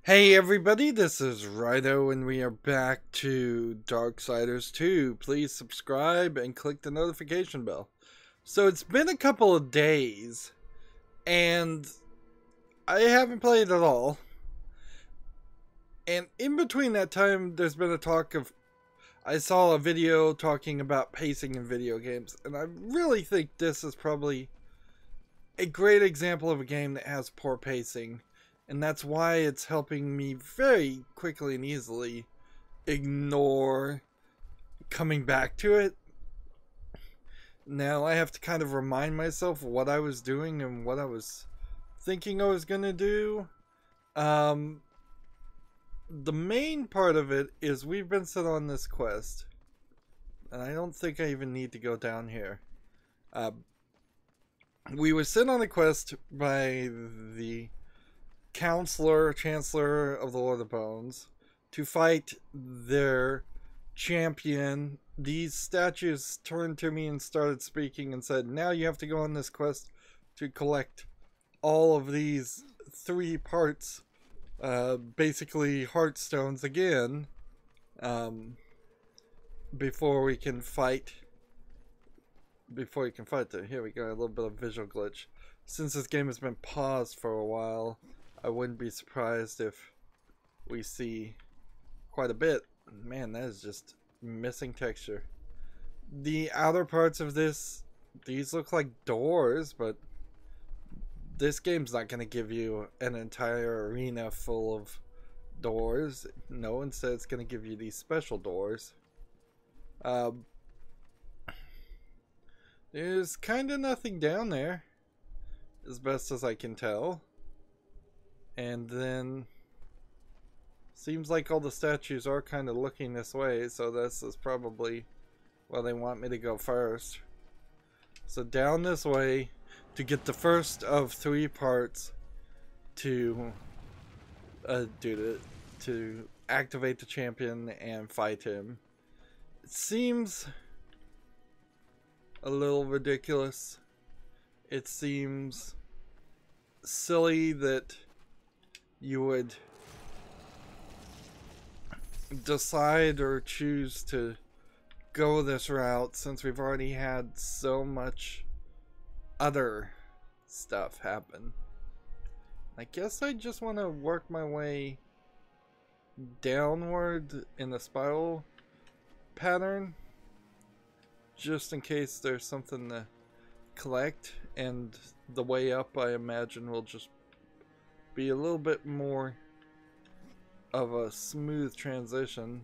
Hey everybody, this is Rydo and we are back to Darksiders 2. Please subscribe and click the notification bell. So it's been a couple of days and I haven't played at all. And in between that time there's been a talk of, I saw a video talking about pacing in video games, and I really think this is probably a great example of a game that has poor pacing. And that's why it's helping me very quickly and easily ignore coming back to it. Now I have to kind of remind myself what I was doing and what I was thinking I was going to do. The main part of it is we've been sent on this quest. And I don't think I even need to go down here. We were sent on a quest by the Chancellor of the Lord of Bones to fight their champion. These statues turned to me and started speaking and said, now you have to go on this quest to collect all of these 3 parts, basically heartstones again, before you can fight them. Here we go, a little bit of visual glitch. Since this game has been paused for a while, I wouldn't be surprised if we see quite a bit. Man, that is just missing texture. The outer parts of this, these look like doors, but this game's not going to give you an entire arena full of doors. No, instead it's going to give you these special doors. There's kind of nothing down there, as best as I can tell. And then seems like all the statues are kind of looking this way, so this is probably where they want me to go first. So down this way to get the first of 3 parts to to activate the champion and fight him. It seems a little ridiculous. It seems silly that you would decide or choose to go this route since we've already had so much other stuff happen. I guess I just want to work my way downward in a spiral pattern just in case there's something to collect, and the way up I imagine will just be a little bit more of a smooth transition.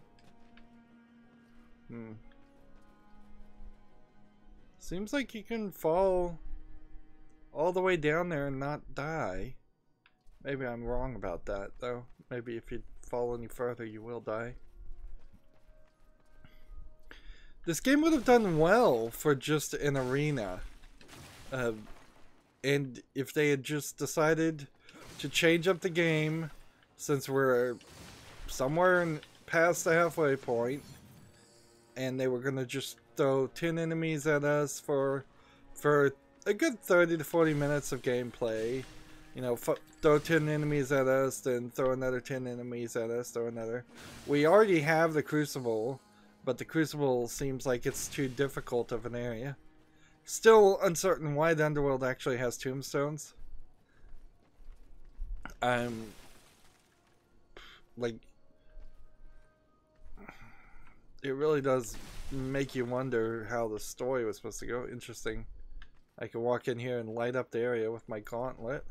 Seems like you can fall all the way down there and not die. Maybe I'm wrong about that though. Maybe if you fall any further you will die. This game would have done well for just an arena. And if they had just decided to change up the game, since we're somewhere past the halfway point, and they were gonna just throw 10 enemies at us for a good 30 to 40 minutes of gameplay. You know, throw 10 enemies at us, then throw another 10 enemies at us, throw another. We already have the Crucible, but the Crucible seems like it's too difficult of an area. Still uncertain why the Underworld actually has tombstones. Like, it really does make you wonder how the story was supposed to go. Interesting. I can walk in here and light up the area with my gauntlet,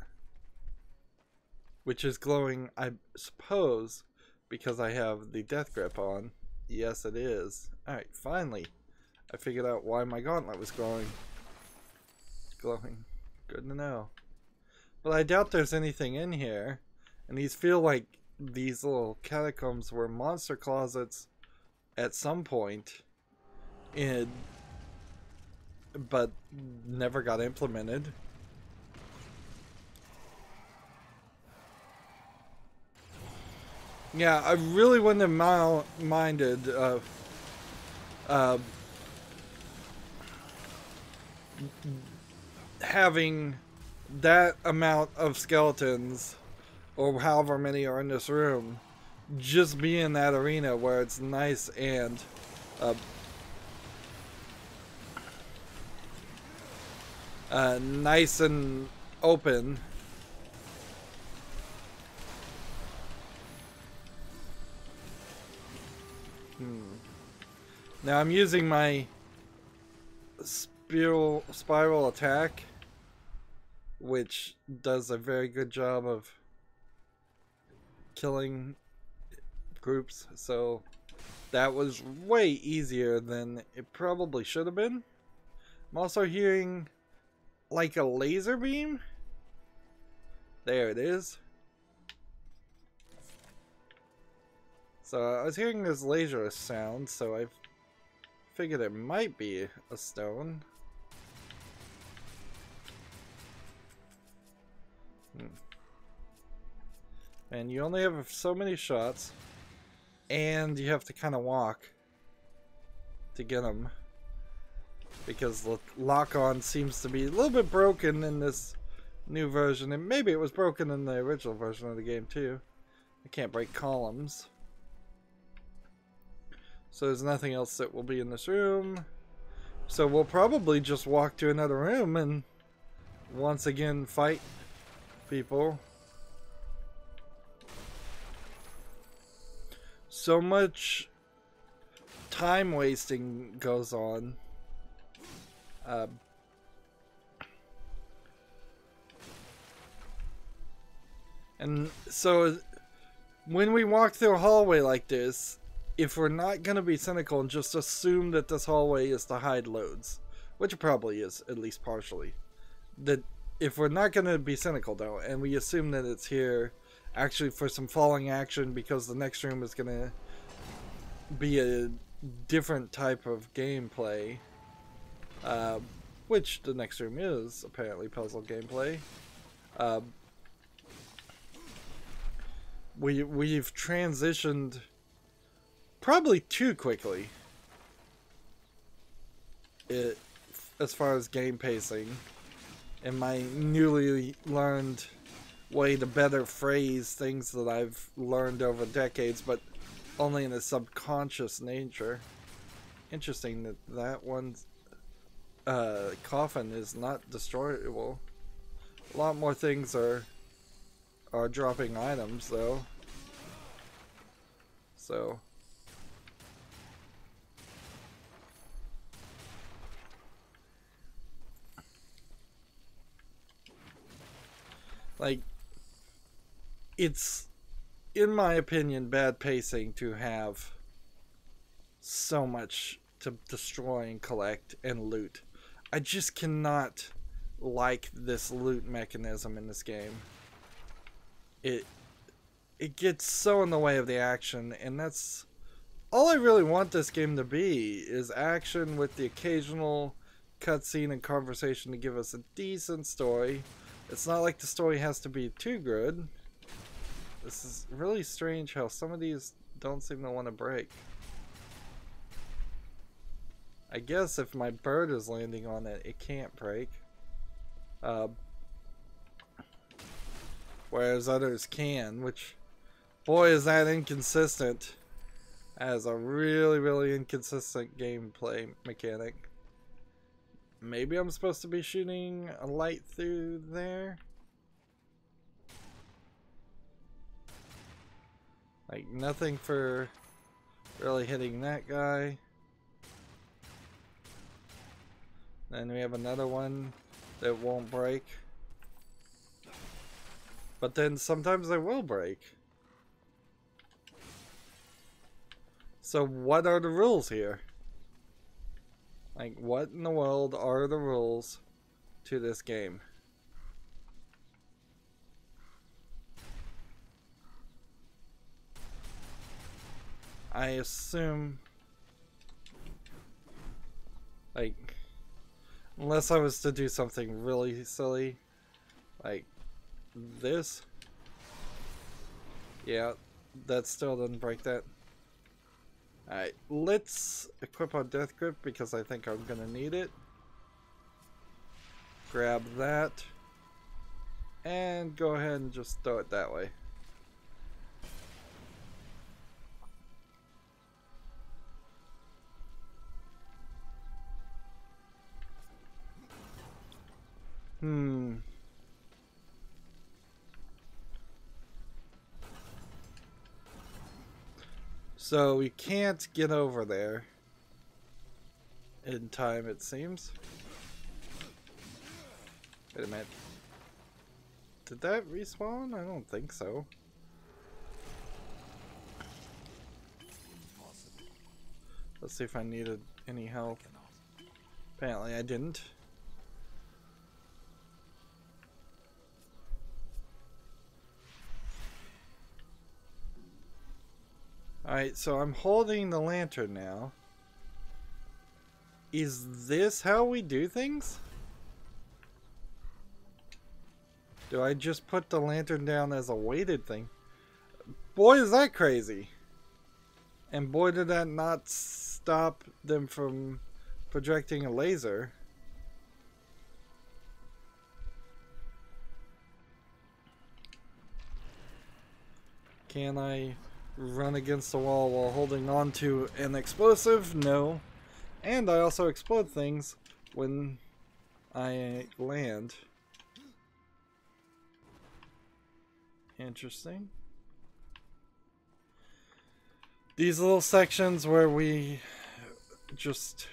which is glowing, I suppose, because I have the death grip on. Yes, it is. Alright, finally. I figured out why my gauntlet was glowing. Good to know. But I doubt there's anything in here. And these feel like these little catacombs were monster closets at some point, but never got implemented. Yeah, I really wouldn't have minded having that amount of skeletons or however many are in this room, just be in that arena where it's nice and nice and open. Now I'm using my spiral attack, which does a very good job of killing groups, so that was way easier than it probably should have been. I'm also hearing like a laser beam. There it is. So I was hearing this laser sound, so I figured it might be a stone. And you only have so many shots, and you have to kind of walk to get them, because the lock-on seems to be a little bit broken in this new version, and maybe it was broken in the original version of the game too. I can't break columns. So there's nothing else that will be in this room. So we'll probably just walk to another room and once again fight people. So much time wasting goes on. And so when we walk through a hallway like this, if we're not going to be cynical and just assume that this hallway is to hide loads, which it probably is, at least partially, that if we're not going to be cynical though, and we assume that it's here actually for some falling action because the next room is going to be a different type of gameplay, which the next room is apparently puzzle gameplay, we've transitioned probably too quickly as far as game pacing, and my newly learned way to better phrase things that I've learned over decades, but only in a subconscious nature. Interesting that that one's coffin is not destroyable. A lot more things are dropping items though. So like, it's, in my opinion, bad pacing to have so much to destroy and collect and loot. I just cannot like this loot mechanism in this game. It gets so in the way of the action, and that's all I really want this game to be, is action with the occasional cutscene and conversation to give us a decent story. It's not like the story has to be too good. This is really strange how some of these don't seem to want to break. I guess if my bird is landing on it, it can't break. Whereas others can, which, boy, is that inconsistent. That is a really, really inconsistent gameplay mechanic. Maybe I'm supposed to be shooting a light through there? Like, nothing for really hitting that guy. Then we have another one that won't break. But then sometimes they will break. So what are the rules here? Like, what in the world are the rules to this game? I assume, like, unless I was to do something really silly, like this. Yeah, that still doesn't break that. Alright, let's equip our death grip because I think I'm gonna need it. Grab that. And go ahead and just throw it that way. Hmm. So we can't get over there in time, it seems. Wait a minute. Did that respawn? I don't think so. Let's see if I needed any health. Apparently I didn't. Alright, so I'm holding the lantern now. Is this how we do things? Do I just put the lantern down as a weighted thing? Boy, is that crazy. And boy, did that not stop them from projecting a laser. Can I run against the wall while holding on to an explosive? No. And I also explode things when I land. Interesting. These little sections where we just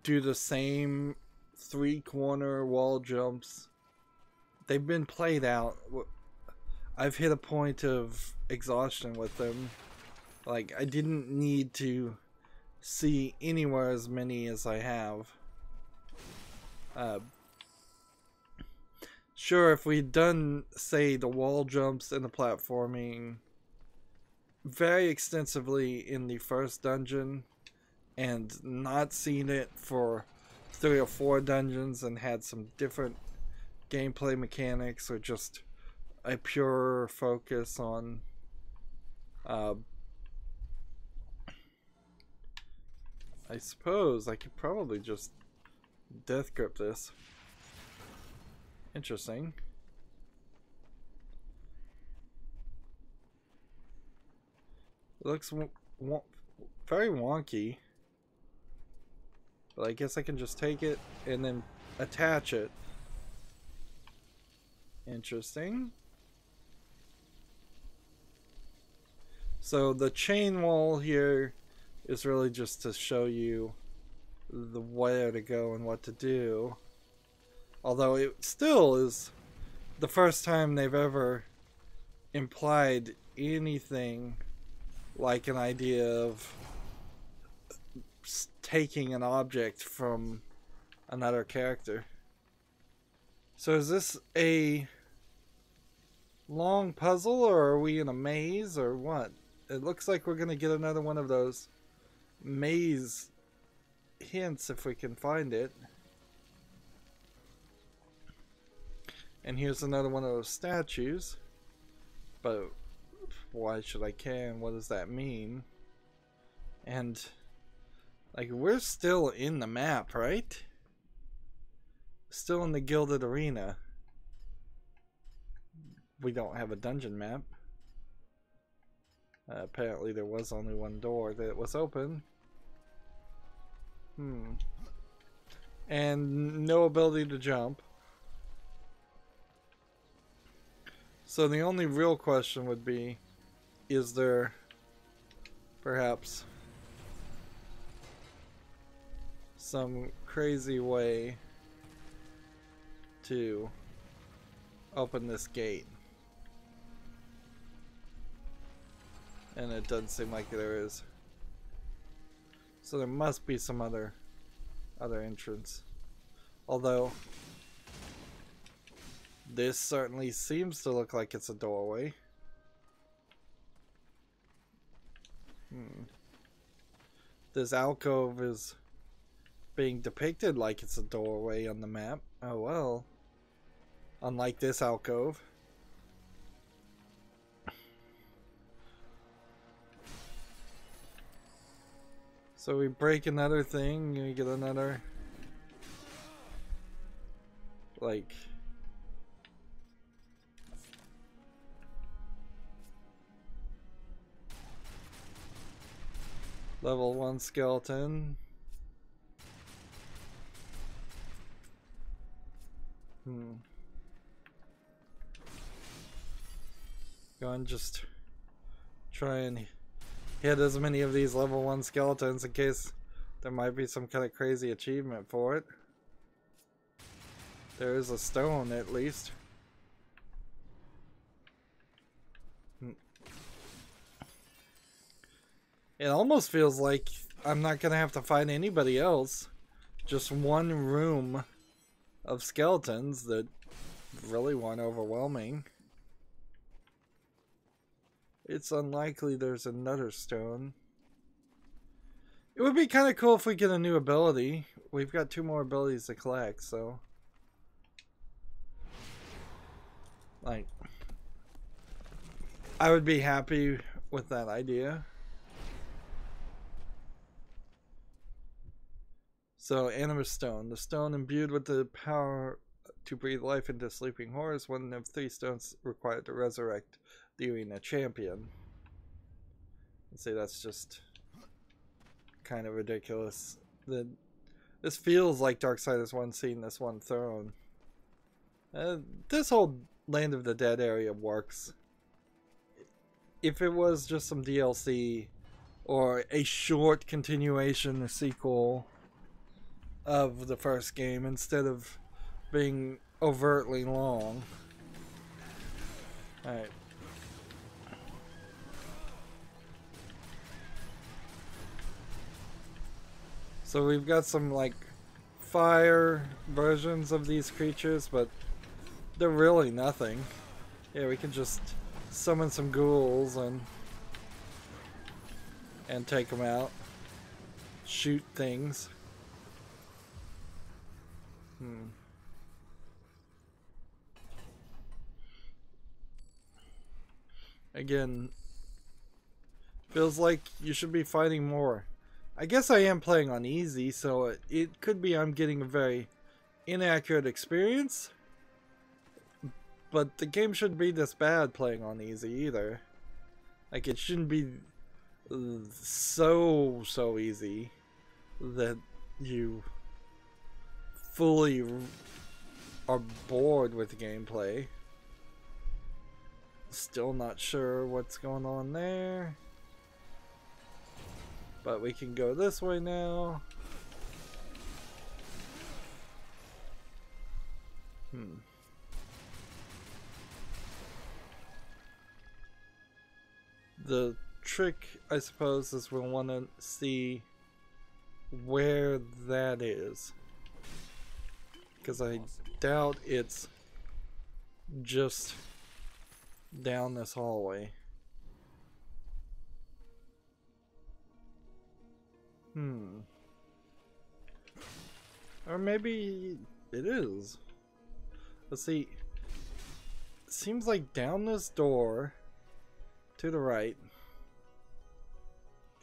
do the same 3-corner wall jumps, they've been played out. I've hit a point of exhaustion with them. Like, I didn't need to see anywhere as many as I have. Sure, if we'd done, say, the wall jumps and the platforming very extensively in the first dungeon and not seen it for 3 or 4 dungeons and had some different gameplay mechanics, or just a pure focus on I suppose I could probably just death grip this. Interesting. It looks very wonky. But I guess I can just take it and then attach it. Interesting. So the chain wall here is really just to show you the where to go and what to do. Although it still is the first time they've ever implied anything like an idea of taking an object from another character. So is this a long puzzle, or are we in a maze, or what? It looks like we're gonna get another one of those maze hints if we can find it. And here's another one of those statues. But why should I care, and what does that mean? And like, we're still in the map, right? Still in the Gilded Arena. We don't have a dungeon map. Apparently there was only one door that was open. And no ability to jump. So the only real question would be, is there perhaps some crazy way to open this gate? And it doesn't seem like there is. So there must be some other entrance. Although this certainly seems to look like it's a doorway. This alcove is being depicted like it's a doorway on the map. Oh well. Unlike this alcove. So we break another thing, we get another, like, Level 1 skeleton. Go and just try and hit as many of these level 1 skeletons in case there might be some kind of crazy achievement for it. There is a stone at least. It almost feels like I'm not gonna have to fight anybody else. Just one room of skeletons that really weren't overwhelming. It's unlikely there's another stone. It would be kind of cool if we get a new ability. We've got 2 more abilities to collect, so... like... I would be happy with that idea. So, Animus Stone. The stone imbued with the power to breathe life into sleeping horse. 1 of 3 stones required to resurrect the arena champion. Let's say that's just kind of ridiculous. This feels like Darksiders 1 seeing this one throne. This whole Land of the Dead area works. If it was just some DLC or a short continuation or sequel of the first game instead of being overtly long. Alright. So we've got some like fire versions of these creatures, but they're really nothing. Yeah, we can just summon some ghouls and take them out. Shoot things. Again, feels like you should be fighting more. I guess I am playing on easy, so it could be I'm getting a very inaccurate experience. But the game shouldn't be this bad playing on easy either. Like, it shouldn't be so easy that you fully are bored with the gameplay. Still not sure what's going on there. But we can go this way now. The trick, I suppose, is we'll want to see where that is. Because I doubt it's just down this hallway. Or maybe it is. Let's see. It seems like down this door to the right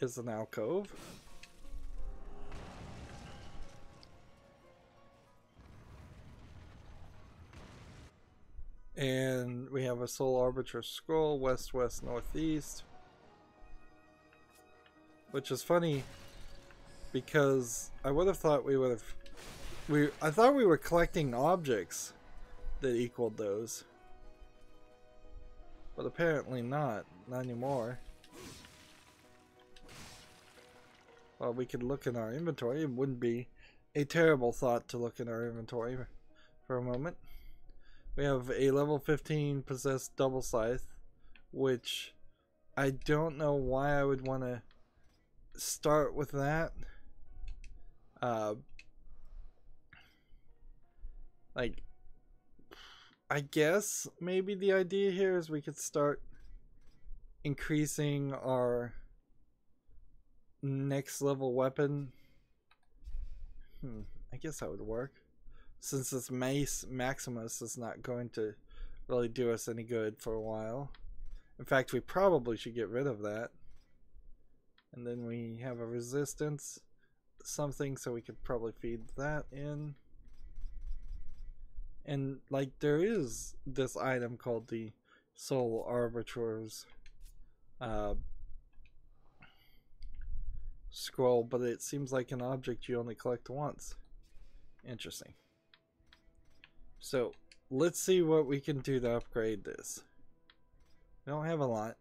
is an alcove. And we have a Soul Arbiter scroll, west, west, northeast. Which is funny because I would have thought we would have... I thought we were collecting objects that equaled those. But apparently not. Not anymore. Well, we could look in our inventory. It wouldn't be a terrible thought to look in our inventory for a moment. We have a level 15 possessed double scythe, which I don't know why I would want to start with that. Like, I guess maybe the idea here is we could start increasing our next level weapon. I guess that would work. Since this Mace Maximus is not going to really do us any good for a while. In fact, we probably should get rid of that. And then we have a resistance something, so we could probably feed that in. And like, there is this item called the Soul Arbiters scroll, but it seems like an object you only collect once. Interesting. So let's see what we can do to upgrade this. We don't have a lot.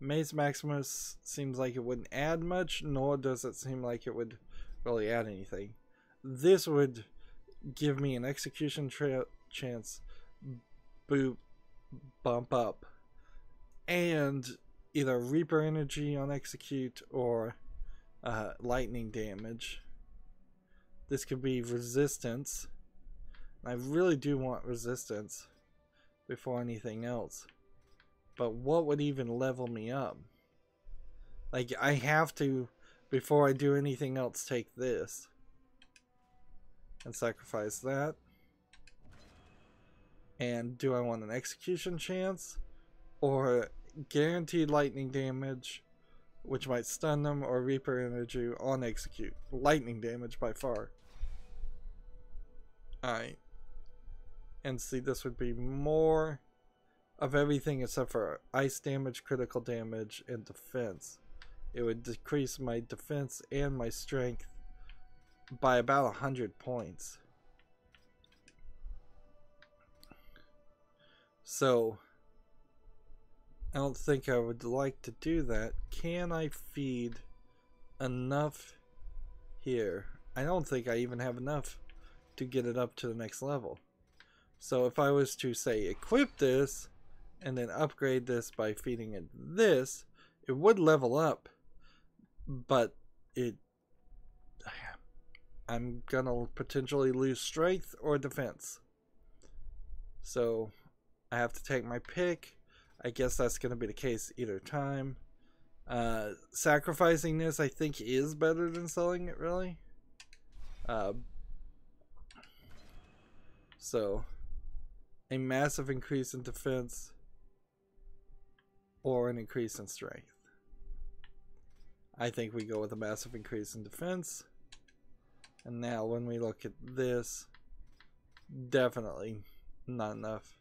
Mace Maximus seems like it wouldn't add much, nor does it seem like it would really add anything. This would give me an execution chance bump up, and either Reaper energy on execute or lightning damage. This could be resistance. I really do want resistance before anything else. But what would even level me up? Like, I have to, before I do anything else, take this and sacrifice that. And do I want an execution chance or guaranteed lightning damage, which might stun them, or Reaper energy on execute? Lightning damage by far. Alright. And see, this would be more of everything except for ice damage, critical damage, and defense. It would decrease my defense and my strength by about 100 points. So I don't think I would like to do that. Can I feed enough here? I don't think I even have enough to get it up to the next level. So if I was to, say, equip this and then upgrade this by feeding it this, it would level up, but I'm gonna potentially lose strength or defense. So I have to take my pick. I guess that's gonna be the case either time. Sacrificing this, I think, is better than selling it, really. So a massive increase in defense or an increase in strength. I think we go with a massive increase in defense. And now when we look at this, definitely not enough.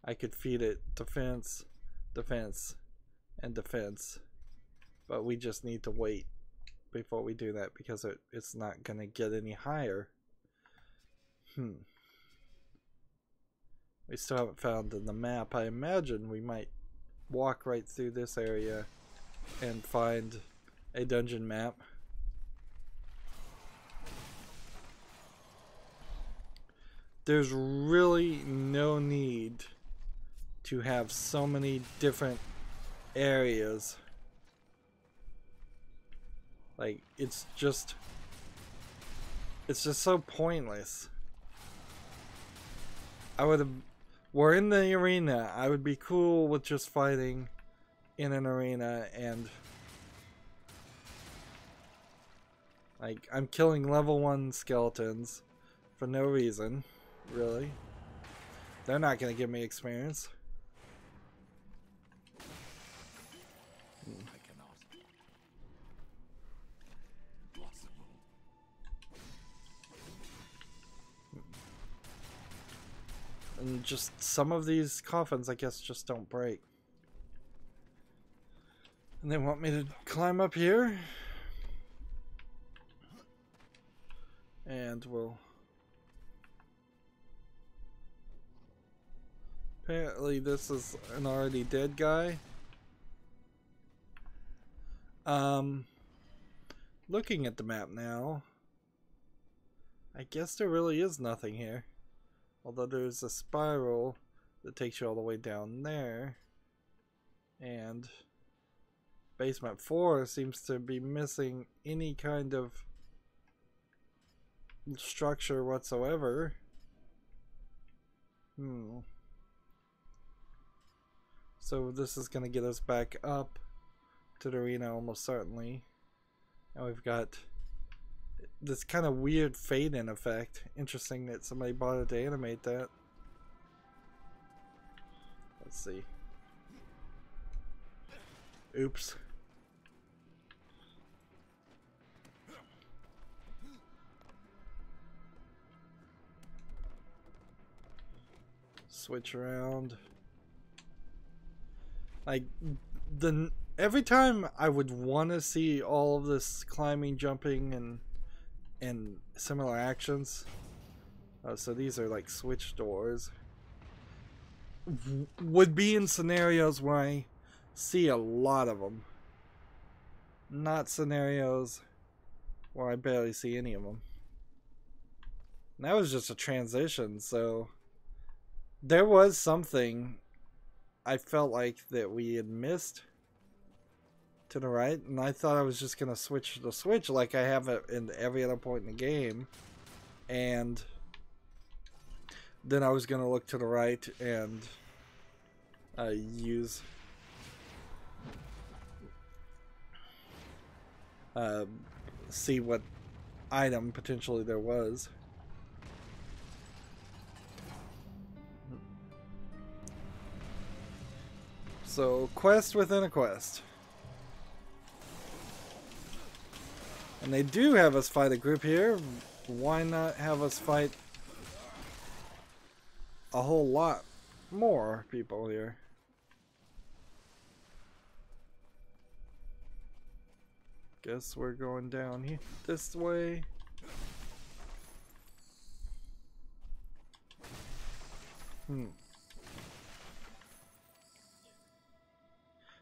I could feed it defense, defense, and defense. But we just need to wait before we do that because it's not going to get any higher. We still haven't found in the map. I imagine we might walk right through this area and find a dungeon map. There's really no need to have so many different areas. Like, it's just so pointless. We're in the arena. I would be cool with just fighting in an arena, and like, I'm killing level 1 skeletons for no reason, really. They're not gonna give me experience. I cannot. Possible. And just some of these coffins, I guess, just don't break. And they want me to climb up here. And we'll... Apparently this is an already dead guy. Looking at the map now, I guess there really is nothing here. Although there's a spiral that takes you all the way down there. And basement 4 seems to be missing any kind of structure whatsoever. So this is going to get us back up to the arena almost certainly. And we've got this kind of weird fade-in effect. Interesting that somebody bothered to animate that. Let's see. Oops. Switch around. Like, every time I would want to see all of this climbing, jumping, and similar actions. So these are like switch doors. Would be in scenarios where I see a lot of them. Not scenarios where I barely see any of them. And that was just a transition, so there was something I felt like that we had missed to the right, and I thought I was just gonna switch the switch like I have it in every other point in the game, and then I was gonna look to the right and use see what item potentially there was. So, quest within a quest. And they do have us fight a group here. Why not have us fight a whole lot more people here? Guess we're going down here this way.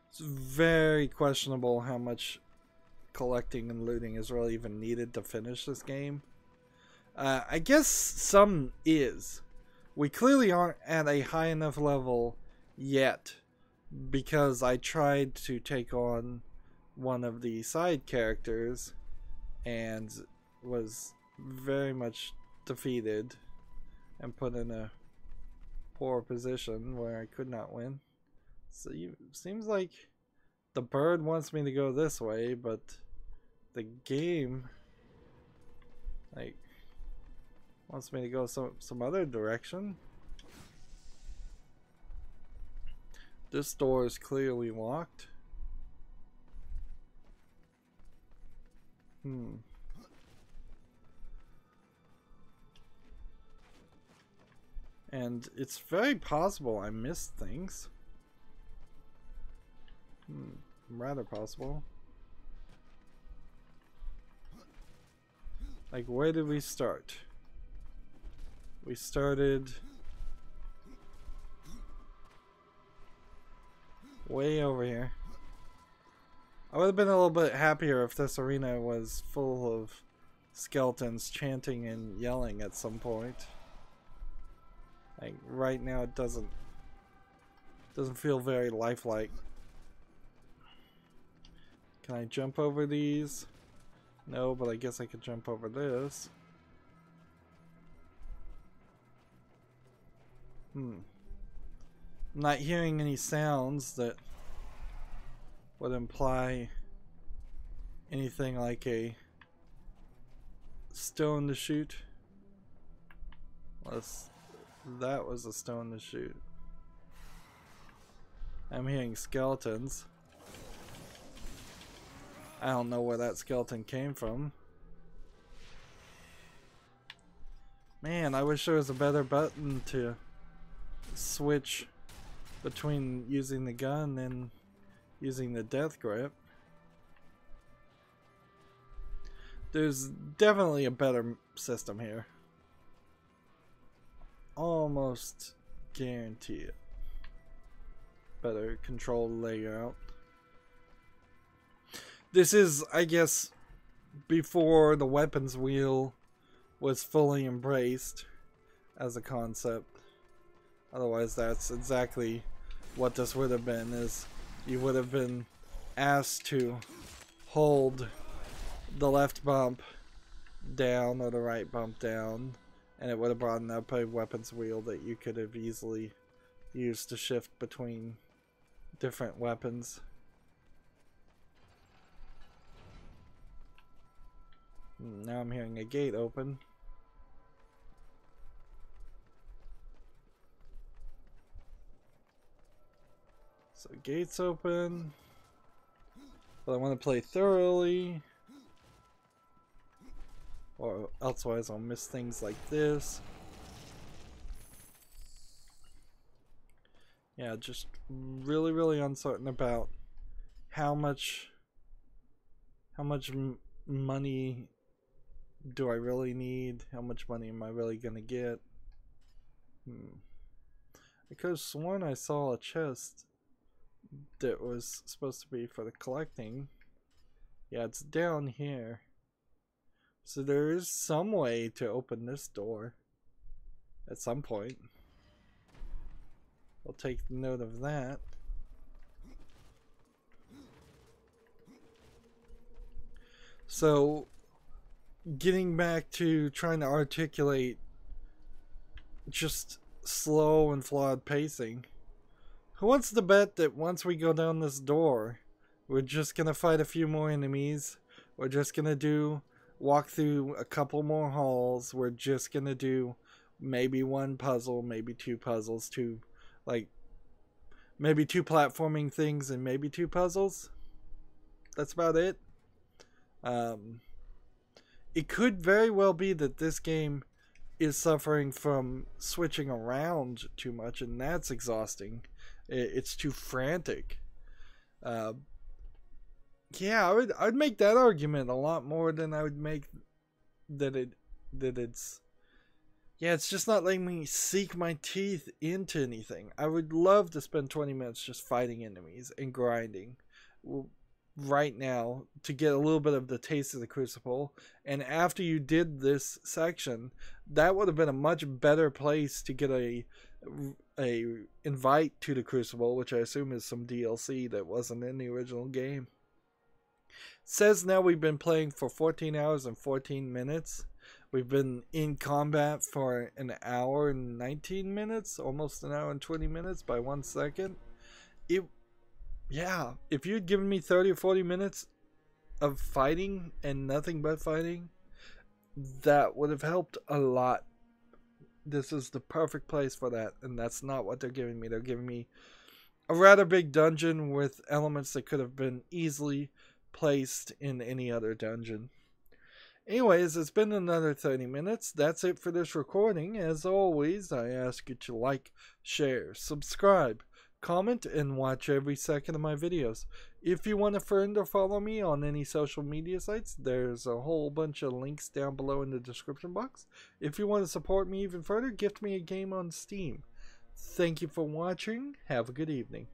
It's very questionable how much collecting and looting is really even needed to finish this game. I guess some is. We clearly aren't at a high enough level yet, because I tried to take on one of the side characters and was very much defeated and put in a poor position where I could not win. So seems like the bird wants me to go this way, but the game like wants me to go some other direction. This door is clearly locked. And it's very possible I missed things. Rather possible. Like, where did we start? We started way over here. I would have been a little bit happier if this arena was full of skeletons chanting and yelling at some point. Like, right now it doesn't feel very lifelike. Can I jump over these? No, but I guess I could jump over this. I'm not hearing any sounds that would imply anything like a stone to shoot. Unless that was a stone to shoot. I'm hearing skeletons. I don't know where that skeleton came from. Man, I wish there was a better button to switch between using the gun and using the death grip. There's definitely a better system here. Almost guarantee it. Better control layout. This is, I guess, before the weapons wheel was fully embraced as a concept. Otherwise, that's exactly what this would have been, is you would have been asked to hold the left bump down or the right bump down, and it would have brought up a weapons wheel that you could have easily used to shift between different weapons. Now I'm hearing a gate open. So gates open. But I want to play thoroughly, or elsewise I'll miss things like this. Yeah, just really uncertain about how much money do I really need? How much money am I really gonna get? I could have sworn I saw a chest that was supposed to be for the collecting. Yeah, it's down here. So there is some way to open this door at some point. I'll take note of that. So, getting back to trying to articulate just slow and flawed pacing. Who wants to bet that once we go down this door, we're just gonna fight a few more enemies? We're just gonna walk through a couple more halls. We're just gonna do maybe one puzzle, maybe two puzzles, maybe two platforming things and maybe two puzzles. That's about it. It could very well be that this game is suffering from switching around too much, and that's exhausting. It's too frantic. Yeah, I'd make that argument a lot more than I would make it's just not letting me sink my teeth into anything. I would love to spend 20 minutes just fighting enemies and grinding right now to get a little bit of the taste of the Crucible. And after you did this section, that would have been a much better place to get a invite to the Crucible, which I assume is some DLC that wasn't in the original game. It says now we've been playing for 14 hours and 14 minutes. We've been in combat for an hour and 19 minutes, almost an hour and 20 minutes by 1 second. Yeah, if you'd given me 30 or 40 minutes of fighting and nothing but fighting, that would have helped a lot. This is the perfect place for that, and that's not what they're giving me. They're giving me a rather big dungeon with elements that could have been easily placed in any other dungeon. Anyways, it's been another 30 minutes. That's it for this recording. As always, I ask you to like, share, subscribe, comment, and watch every second of my videos. If you want to friend or follow me on any social media sites, there's a whole bunch of links down below in the description box. If you want to support me even further, gift me a game on Steam. Thank you for watching. Have a good evening.